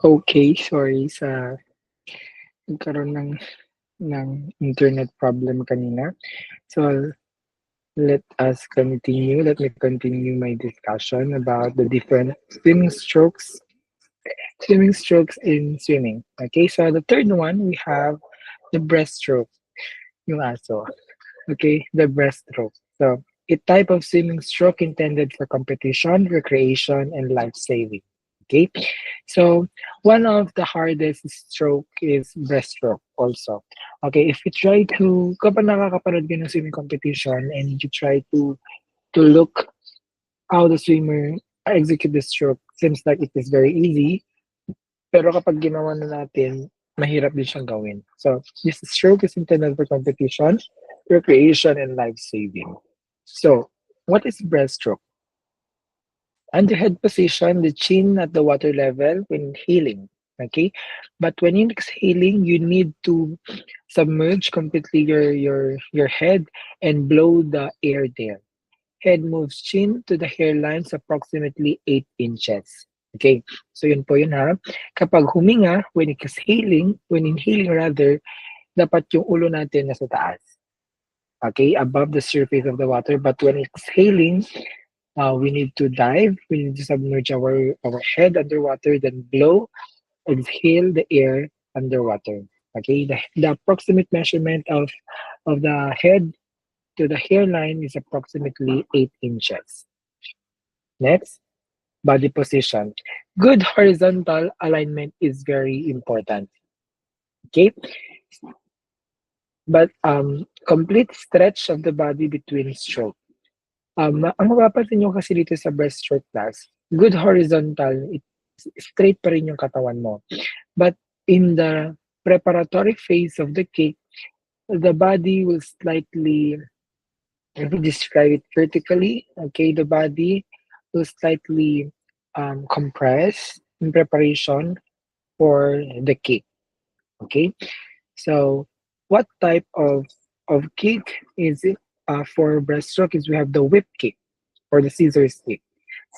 Okay, sorry sa nagkaroon ng internet problem kanina. So, let us continue. Let me continue my discussion about the different swimming strokes in swimming. Okay, so the third one, we have the breaststroke, yung aso. Okay, the breaststroke. So, a type of swimming stroke intended for competition, recreation, and life saving. Okay, so one of the hardest stroke is breaststroke also. Okay, if you try to, kapag nakakapanood ka ng swimming competition and you try to look how the swimmer execute the stroke, seems like it is very easy, pero kapag ginawa na natin, mahirap din siyang gawin. So, this stroke is intended for competition, recreation, and life saving. So, what is breaststroke? Underhead position, the chin at the water level when inhaling. Okay, but when you're exhaling, you need to submerge completely your head and blow the air there. Head moves chin to the hairlines approximately 8 inches. Okay, so yun po yun ha. Kapag huminga, when inhaling rather, dapat yung ulo natin nasa taas. Okay, above the surface of the water. But when exhaling, we need to dive. We need to submerge our head underwater, then blow, exhale the air underwater. Okay, the approximate measurement of the head to the hairline is approximately 8 inches. Next, body position. Good horizontal alignment is very important. Okay, but complete stretch of the body between stroke. Ang mapapansin nyo kasi dito sa breaststroke class, good horizontal, straight pa rin yung katawan mo. But in the preparatory phase of the kick, the body will slightly, let me describe it vertically, okay, the body will slightly compress in preparation for the kick, okay? So, what type of kick is it for breaststroke is we have the whip kick or the scissor stick.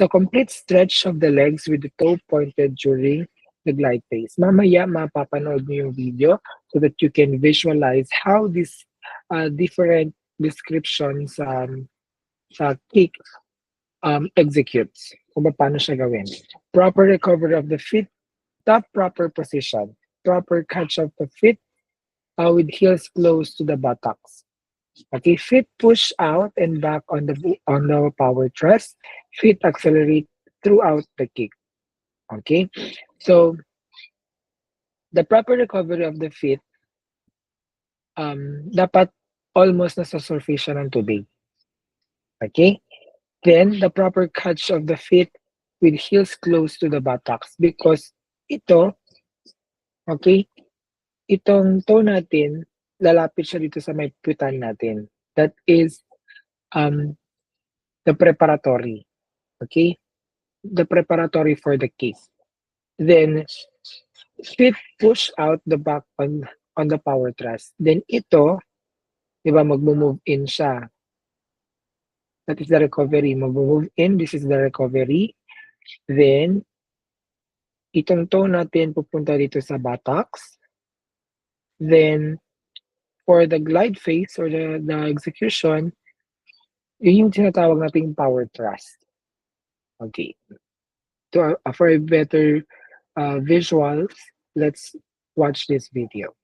So complete stretch of the legs with the toe pointed during the glide phase. Mamaya mapapanood niyo yung video so that you can visualize how these different descriptions sa kick executes. Kung paano siya gawin. Proper recovery of the feet, top proper position. Proper catch of the feet with heels close to the buttocks. Okay, feet push out and back on the power thrust. Feet accelerate throughout the kick. Okay, so the proper recovery of the feet, dapat almost nasa surface siya ng tubig. Okay, then the proper catch of the feet with heels close to the buttocks because ito, okay, itong toe natin, lalapit siya dito sa may puwitan natin. That is um, the preparatory. Okay, the preparatory for the kick. Then, feet push out the back on the power thrust. Then ito, 'di ba, magmo-move in siya. That is the recovery. Magmo-move in, this is the recovery. Then, itong toe natin pupunta dito sa buttocks. Then, for the glide phase or the execution, yun yung tinatawag nating power thrust. Okay. For a better visuals, let's watch this video.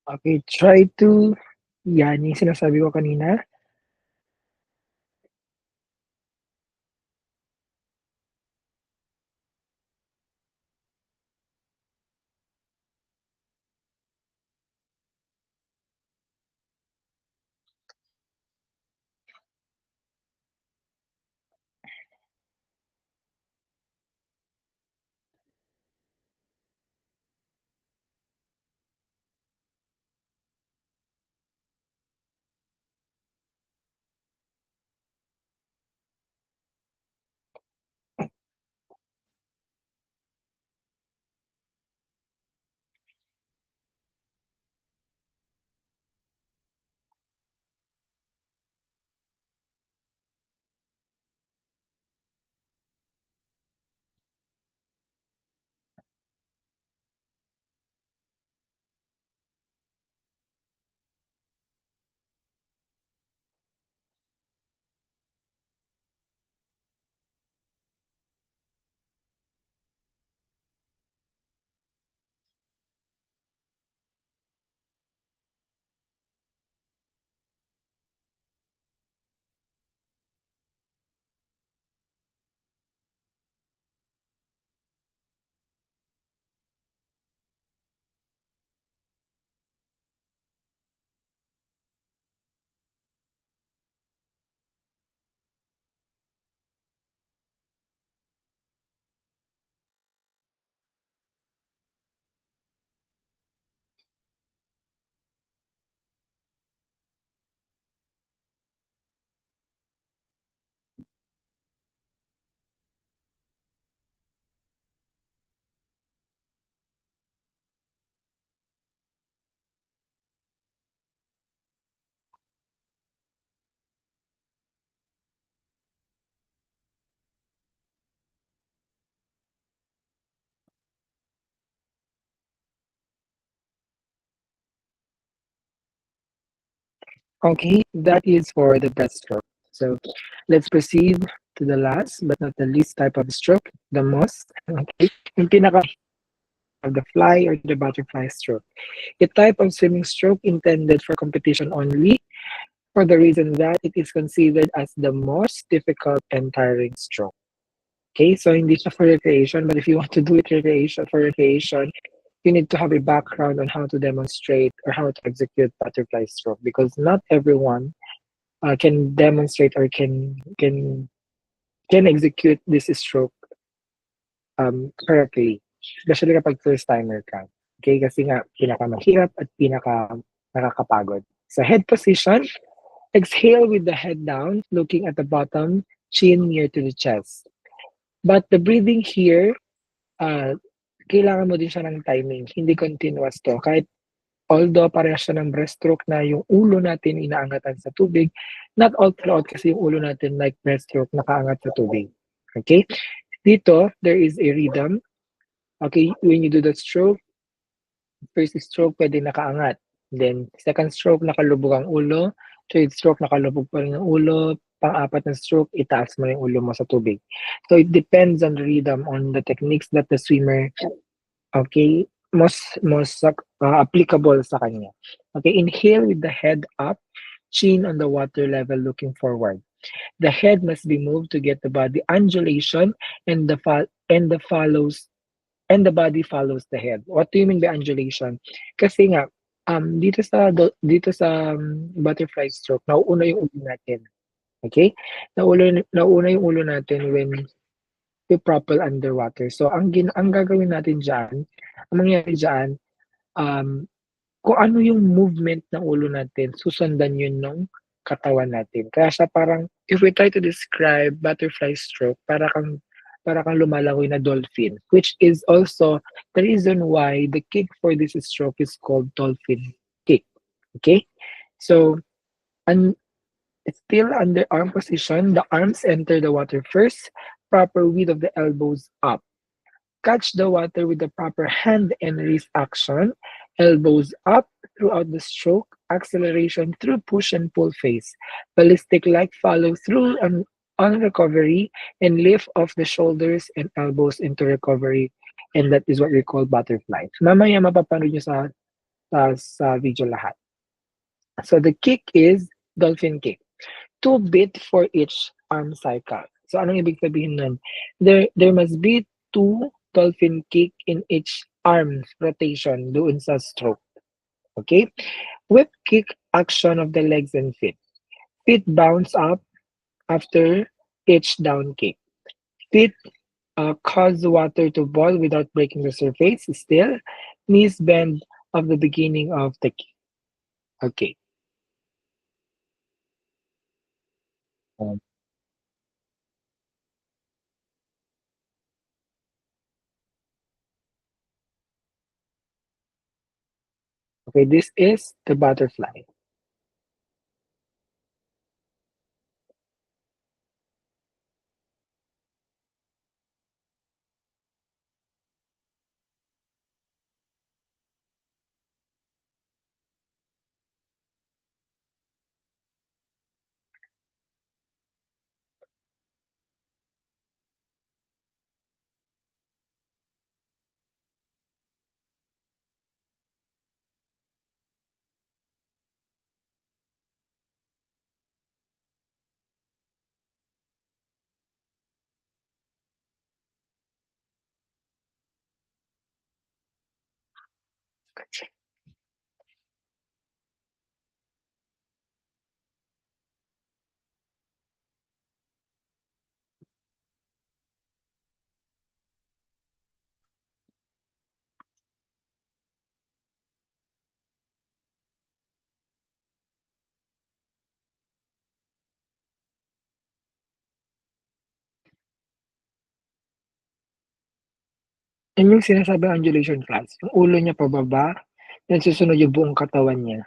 Okay, try to yan yung sinasabi ko kanina. Okay, that is for the breaststroke. So let's proceed to the last but not the least type of stroke, the most. Okay, yung pinaka of the fly or the butterfly stroke. A type of swimming stroke intended for competition only for the reason that it is considered as the most difficult and tiring stroke. Okay, so hindi siya for recreation, but if you want to do it for recreation, you need to have a background on how to demonstrate or how to execute butterfly stroke because not everyone can demonstrate or can execute this stroke correctly. Especially kapag first timer ka. Okay, kasi nga pinakamahirap at nakakapagod. Sa head position, exhale with the head down, looking at the bottom, chin near to the chest. But the breathing here, uh, kailangan mo din siya ng timing, hindi continuous to. Kahit although parehas siya ng breaststroke na yung ulo natin inaangatan sa tubig, not all throughout kasi yung ulo natin like breaststroke nakaangat sa tubig. Okay? Dito, there is a rhythm. Okay, when you do the stroke, first stroke pwede nakaangat. Then, second stroke, nakalubog ang ulo. Third stroke, nakalubog pa rin ang ulo. Pang-apat na stroke, itaas mo na yung ulo mo sa tubig. So, it depends on the rhythm, on the techniques that the swimmer, okay, most applicable sa kanya. Okay, inhale with the head up, chin on the water level looking forward. The head must be moved to get the body undulation and the body follows the head. What do you mean by undulation? Kasi nga dito sa butterfly stroke, nauuna yung ulo natin. Okay? Nauna yung ulo natin when we propel underwater. So ang gagawin natin diyan, ang mangyayari diyan, um, kung ano yung movement ng ulo natin, susundan yun ng katawan natin. Kaya siya parang, if we try to describe butterfly stroke, para kang lumalangoy na dolphin, which is also the reason why the kick for this stroke is called dolphin kick. Okay? So, and still under arm position, the arms enter the water first, proper width of the elbows up. Catch the water with the proper hand and wrist action, elbows up throughout the stroke, acceleration through push and pull phase, ballistic like follow through and on recovery, and lift off the shoulders and elbows into recovery. And that is what we call butterfly. Mamaya mapapanood nyo sa video lahat. So the kick is dolphin kick. 2 beat for each arm cycle. So anong ibig sabihin nun? There must be 2 dolphin kick in each arm rotation doon sa stroke. Okay? Whip kick action of the legs and feet. Feet bounce up after each down kick. Feet cause water to boil without breaking the surface. Still, knees bend of the beginning of the kick. Okay. Um, Okay, this is the butterfly. Yun yung sinasabing undulation class, yung ulo niya pababa, then susunod yung buong katawan niya.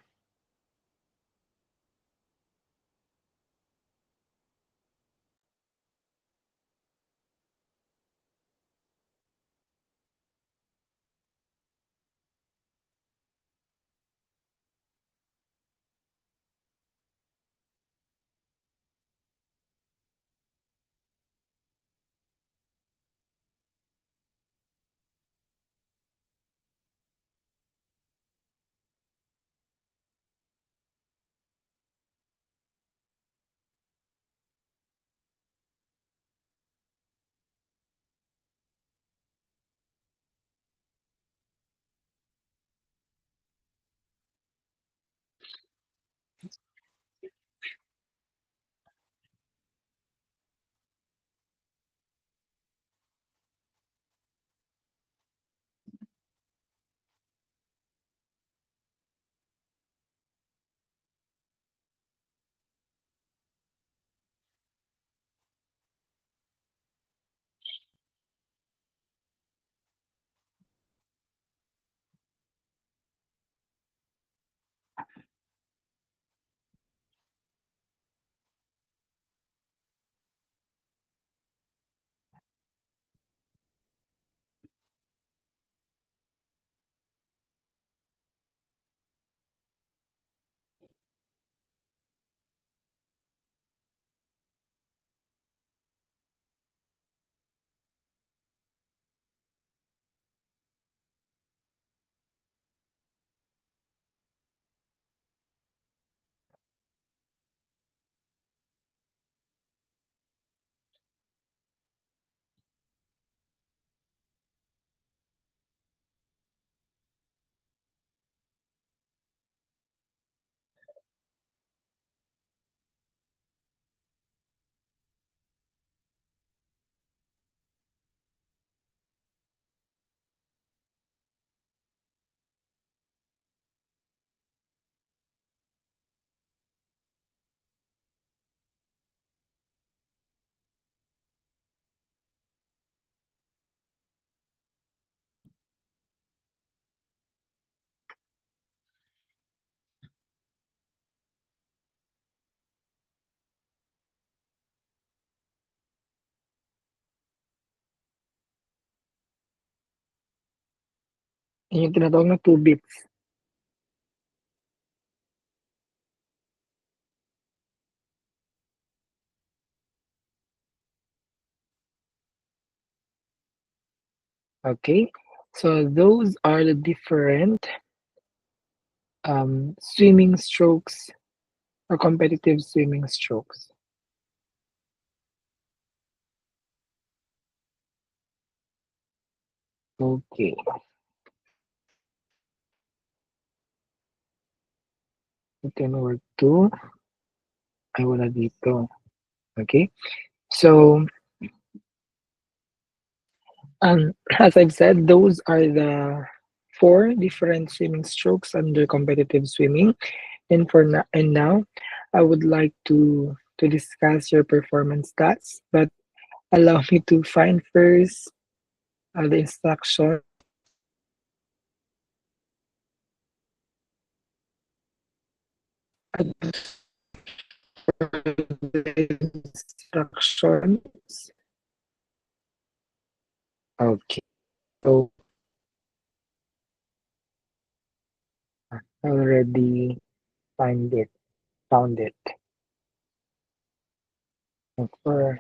Yan yung tinatawag na two beats. Okay? So those are the different swimming strokes or competitive swimming strokes. Okay. Item number two, ay wala dito. Okay? So, as I've said, those are the four different swimming strokes under competitive swimming. And now, I would like to discuss your performance stats, but allow me to find first the instruction. Instructions. Okay. So I already find it, found it. For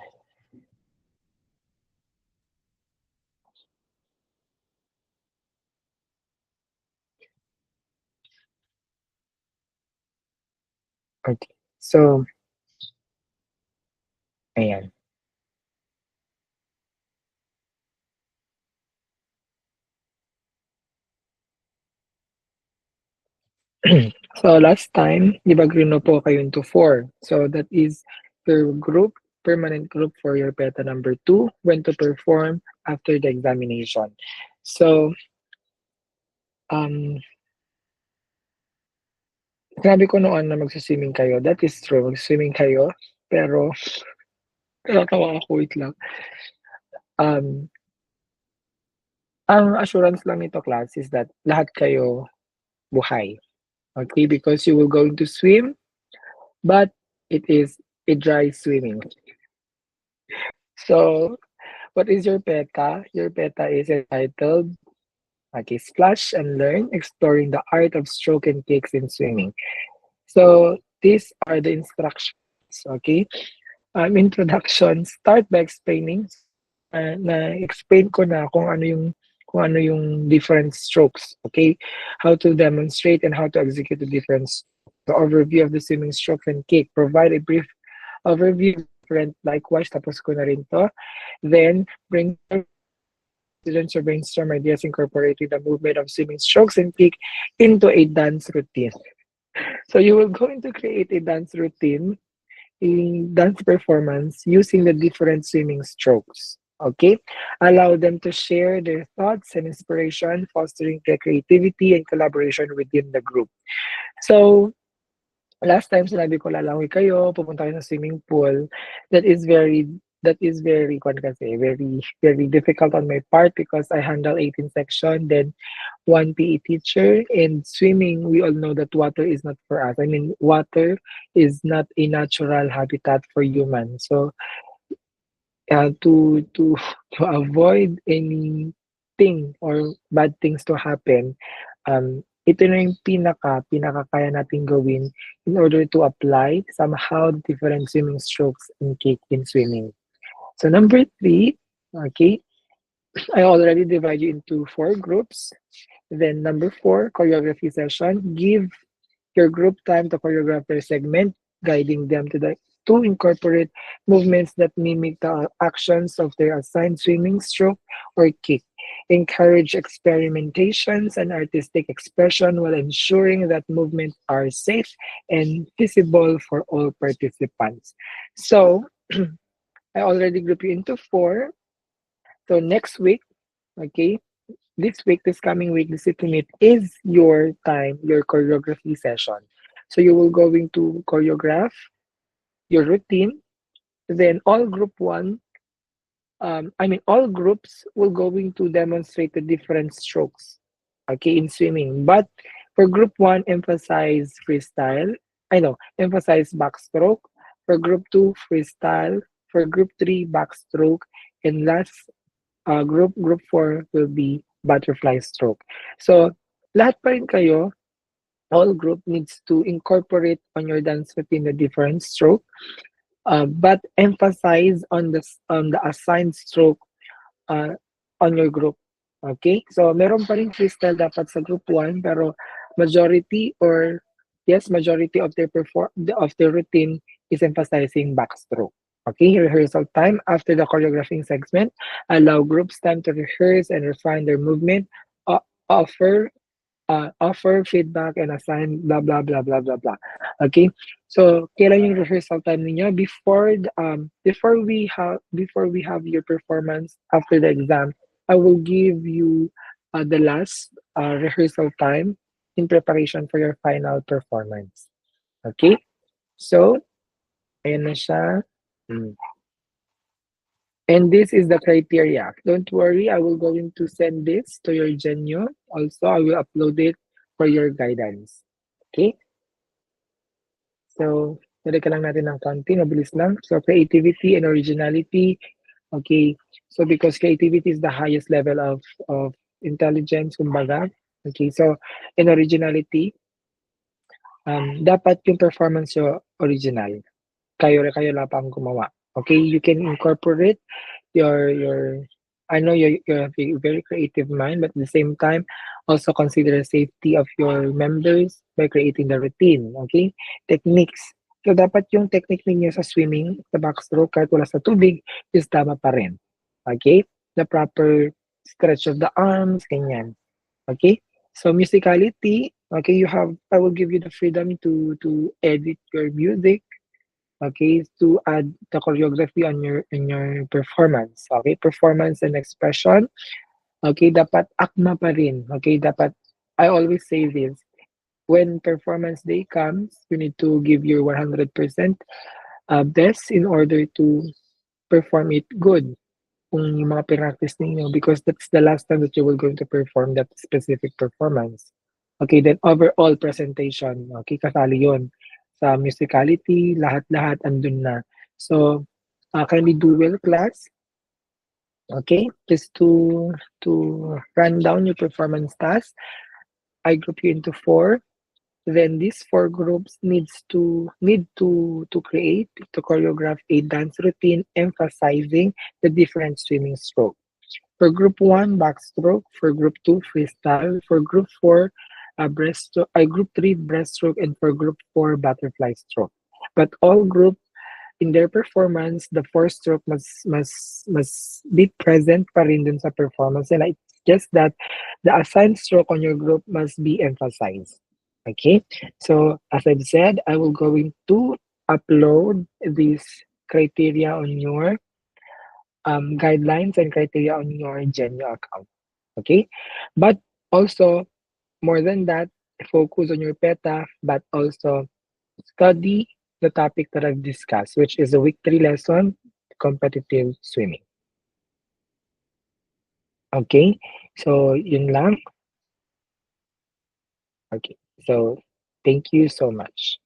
okay. So, ayan. So last time, di ba grino po kayo into four. So that is your group, permanent group for your PETA number two, when to perform after the examination. So, um, sinabi ko noon na magsiswimming kayo. That is true, magsiswimming kayo. Pero, natawa ako, wait lang. Um, ang assurance lang nito class is that lahat kayo buhay. Okay? Because you will going to swim, but it is a dry swimming. So, what is your PETA? Your PETA is entitled, okay, Splash and Learn, Exploring the Art of Stroke and Kicks in Swimming. So, these are the instructions, okay? Introduction, start by explaining, na-explain ko na kung ano yung different strokes, okay? How to demonstrate and how to execute the different the overview of the swimming stroke and kick. Provide a brief overview of different likewise, tapos ko na rin to. Then, bring students to brainstorm ideas incorporating the movement of swimming strokes and kick into a dance routine. So you will going to create a dance routine, a dance performance using the different swimming strokes. Okay? Allow them to share their thoughts and inspiration, fostering their creativity and collaboration within the group. So, last time sinabi ko lalangoy kayo, pupunta kayo sa swimming pool. That is very kwan kasi, very difficult on my part because I handle 18 section, then one PE teacher, and swimming, we all know that water is not for us. I mean, water is not a natural habitat for humans. So, to to avoid anything or bad things to happen, ito na yung pinakakaya nating gawin in order to apply somehow different swimming strokes and kick in swimming. So number three, okay, I already divide you into four groups. Then number four, choreography session. Give your group time to choreograph their segment, guiding them to incorporate movements that mimic the actions of their assigned swimming stroke or kick. Encourage experimentations and artistic expression while ensuring that movements are safe and visible for all participants. So, I already group you into four. So next week, okay, this week, this coming week, this Meet is your time, your choreography session. So you will going to choreograph your routine. Then all group one, all groups will going to demonstrate the different strokes, okay, in swimming. But for group one, emphasize freestyle. I know, emphasize backstroke. For group two, freestyle. For group three, backstroke. And last group four will be butterfly stroke. So, lahat pa rin kayo, all group needs to incorporate on your dance routine the different stroke, but emphasize on the assigned stroke uh, on your group. Okay? So, meron pa rin freestyle dapat sa group 1, pero majority or yes, majority of of their routine is emphasizing backstroke. Okay, rehearsal time after the choreographing segment. Allow groups time to rehearse and refine their movement. Offer offer feedback and assign blah blah blah blah blah blah. Okay? So, kailan yung rehearsal time ninyo before we have your performance after the exam. I will give you the last rehearsal time in preparation for your final performance. Okay? So, ayan na siya. Mm. And this is the criteria. Don't worry, I will going to send this to your Genio. Also, I will upload it for your guidance. Okay? So, ka lang natin ng konti, mabilis lang. So, creativity and originality. Okay. So, because creativity is the highest level of intelligence, kumbaga. Okay. So, in originality, dapat yung performance yung original. Kayo lang pang gumawa. Okay? You can incorporate your I know you have a very creative mind, but at the same time, also consider the safety of your members by creating the routine. Okay? Techniques. So, dapat yung technique ninyo sa swimming, sa backstroke, kahit wala sa tubig, is tama pa rin. Okay? The proper stretch of the arms, ganyan. Okay? So, musicality, okay, I will give you the freedom to edit your music, okay, to add the choreography on your in your performance. Okay, performance and expression. Okay, dapat akma pa rin. Okay, dapat I always say this. When performance day comes, you need to give your 100% best in order to perform it good. Kung yung mga practice ninyo, because that's the last time that you will going to perform that specific performance. Okay, then overall presentation, okay, kasali yun. Sa musicality, lahat-lahat andun na. So, kindly do well, class. Okay, just to run down your performance tasks, I group you into four. Then these four groups need to create to choreograph a dance routine emphasizing the different swimming strokes. For group one, backstroke. For group two, freestyle. For group four, breaststroke. Group three, breaststroke, and for group four, butterfly stroke. But all group in their performance, the four stroke must be present pa rin dun sa performance. And it's just that the assigned stroke on your group must be emphasized. Okay, so as I've said, I will going to upload these criteria on your guidelines and criteria on your Genio account. Okay, but also more than that, focus on your PETA, but also study the topic that I've discussed, which is the week 3 lesson, competitive swimming. Okay, so yun lang. Okay, so thank you so much.